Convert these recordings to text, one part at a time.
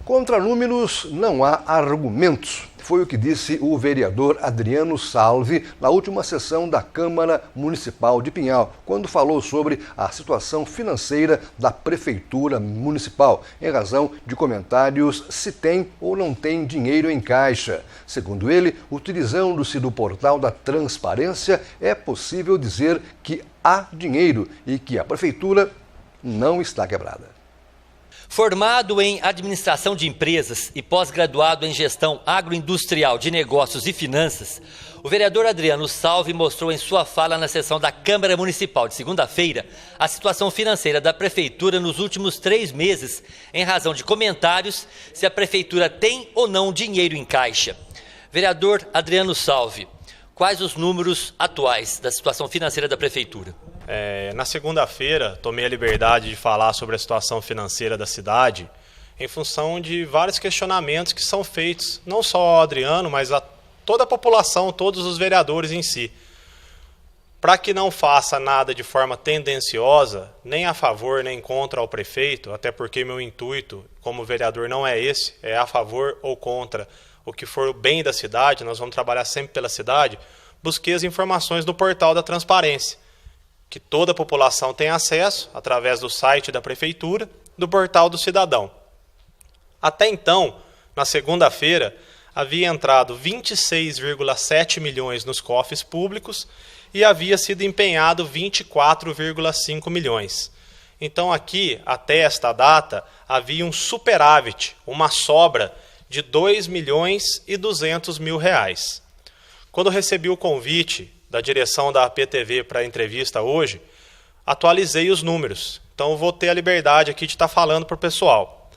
Contra números não há argumentos. Foi o que disse o vereador Adriano Salvi na última sessão da Câmara Municipal de Pinhal, quando falou sobre a situação financeira da Prefeitura Municipal, em razão de comentários se tem ou não tem dinheiro em caixa. Segundo ele, utilizando-se do portal da transparência, é possível dizer que há dinheiro e que a Prefeitura não está quebrada. Formado em administração de empresas e pós-graduado em gestão agroindustrial de negócios e finanças, o vereador Adriano Salvi mostrou em sua fala na sessão da Câmara Municipal de segunda-feira a situação financeira da Prefeitura nos últimos 3 meses, em razão de comentários se a Prefeitura tem ou não dinheiro em caixa. Vereador Adriano Salvi, quais os números atuais da situação financeira da Prefeitura? Na segunda-feira, tomei a liberdade de falar sobre a situação financeira da cidade em função de vários questionamentos que são feitos, não só ao Adriano, mas a toda a população, todos os vereadores em si. Para que não faça nada de forma tendenciosa, nem a favor nem contra o prefeito, até porque meu intuito como vereador não é esse, é a favor ou contra o que for o bem da cidade, nós vamos trabalhar sempre pela cidade, busquei as informações do portal da transparência, que toda a população tem acesso através do site da Prefeitura, do portal do cidadão. Até então, na segunda-feira, havia entrado 26,7 milhões nos cofres públicos e havia sido empenhado 24,5 milhões. Então aqui, até esta data, havia um superávit, uma sobra de 2 milhões e 200 mil reais. Quando recebi o convite da direção da APTV para a entrevista hoje, atualizei os números. Então vou ter a liberdade aqui de estar falando para o pessoal.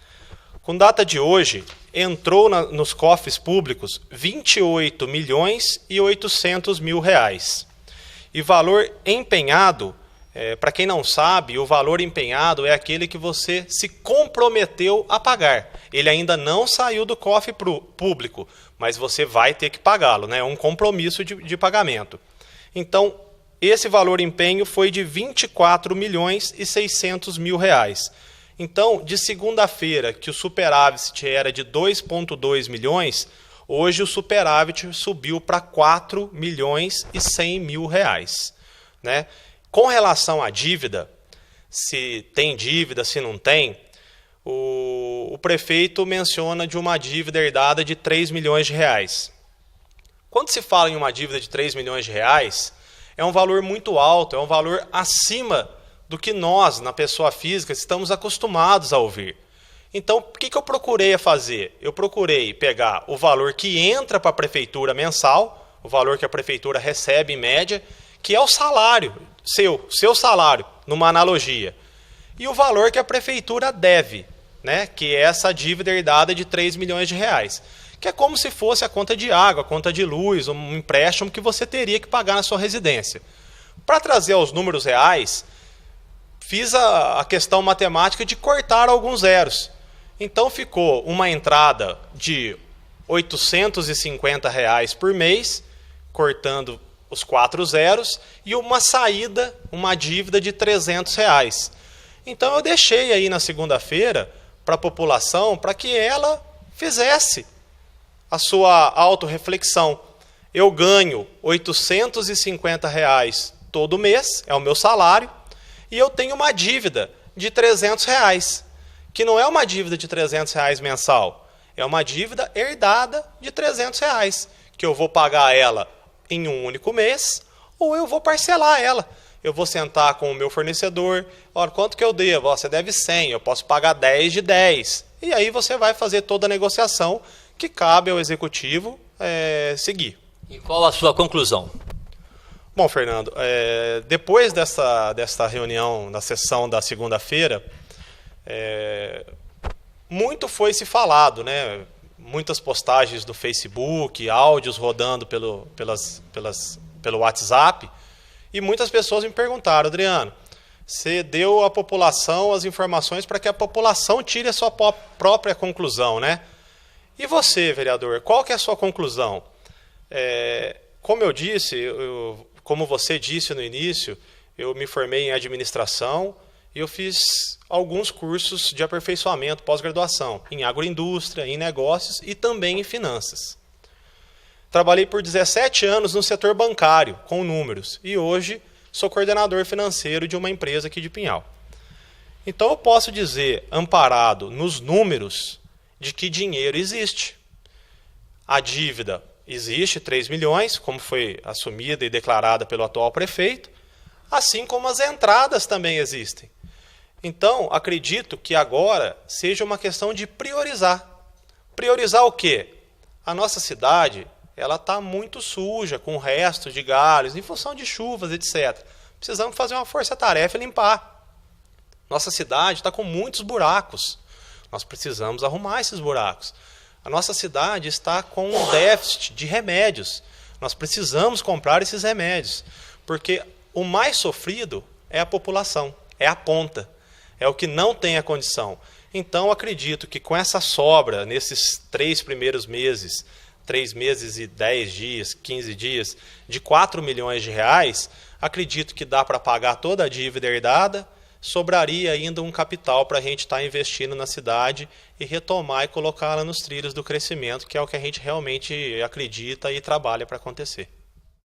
Com data de hoje, entrou nos cofres públicos 28 milhões e 800 mil reais. E valor empenhado, para quem não sabe, o valor empenhado é aquele que você se comprometeu a pagar. Ele ainda não saiu do cofre público, mas você vai ter que pagá-lo, né? É um compromisso de pagamento. Então, esse valor empenho foi de 24 milhões e 600 mil reais. Então, de segunda-feira, que o superávit era de 2,2 milhões, hoje o superávit subiu para 4 milhões e 100 mil reais. Né? Com relação à dívida, se tem dívida, se não tem, o prefeito menciona de uma dívida herdada de 3 milhões de reais. Quando se fala em uma dívida de 3 milhões de reais, é um valor muito alto, é um valor acima do que nós, na pessoa física, estamos acostumados a ouvir. Então, o que eu procurei fazer? Eu procurei pegar o valor que entra para a prefeitura mensal, o valor que a prefeitura recebe em média, que é o salário, seu salário, numa analogia, e o valor que a prefeitura deve, né, que é essa dívida herdada de 3 milhões de reais. Que é como se fosse a conta de água, a conta de luz, um empréstimo que você teria que pagar na sua residência. Para trazer aos números reais, fiz a questão matemática de cortar alguns zeros. Então ficou uma entrada de R$ 850 reais por mês, cortando os 4 zeros, e uma saída, uma dívida de R$ 300 reais. Então eu deixei aí na segunda-feira para a população, para que ela fizesse a sua autorreflexão. Eu ganho R$ 850 reais todo mês, é o meu salário, e eu tenho uma dívida de R$ 300 reais, que não é uma dívida de R$ 300 reais mensal, é uma dívida herdada de R$ 300 reais, que eu vou pagar ela em um único mês, ou eu vou parcelar ela. Eu vou sentar com o meu fornecedor, olha, quanto que eu devo? Você deve 100, eu posso pagar 10 de 10. E aí você vai fazer toda a negociação que cabe ao executivo seguir. E qual a sua conclusão? Bom, Fernando, depois dessa reunião, da sessão da segunda-feira, muito foi se falado, né? Muitas postagens do Facebook, áudios rodando pelo WhatsApp, e muitas pessoas me perguntaram, Adriano, você deu à população as informações para que a população tire a sua própria conclusão, né? E você, vereador, qual que é a sua conclusão? Como eu disse, como você disse no início, eu me formei em administração, e eu fiz alguns cursos de aperfeiçoamento, pós-graduação, em agroindústria, em negócios e também em finanças. Trabalhei por 17 anos no setor bancário, com números, e hoje sou coordenador financeiro de uma empresa aqui de Pinhal. Então eu posso dizer, amparado nos números, de que dinheiro existe. A dívida existe, 3 milhões, como foi assumida e declarada pelo atual prefeito, assim como as entradas também existem. Então, acredito que agora seja uma questão de priorizar. Priorizar o quê? A nossa cidade ela está muito suja, com restos de galhos, em função de chuvas, etc. Precisamos fazer uma força-tarefa e limpar. Nossa cidade está com muitos buracos. Nós precisamos arrumar esses buracos. A nossa cidade está com um déficit de remédios. Nós precisamos comprar esses remédios, porque o mais sofrido é a população, é a ponta, é o que não tem a condição. Então, acredito que com essa sobra, nesses 3 primeiros meses, 3 meses e 10 dias, 15 dias, de 4 milhões de reais, acredito que dá para pagar toda a dívida herdada, sobraria ainda um capital para a gente estar investindo na cidade e retomar e colocá-la nos trilhos do crescimento, que é o que a gente realmente acredita e trabalha para acontecer.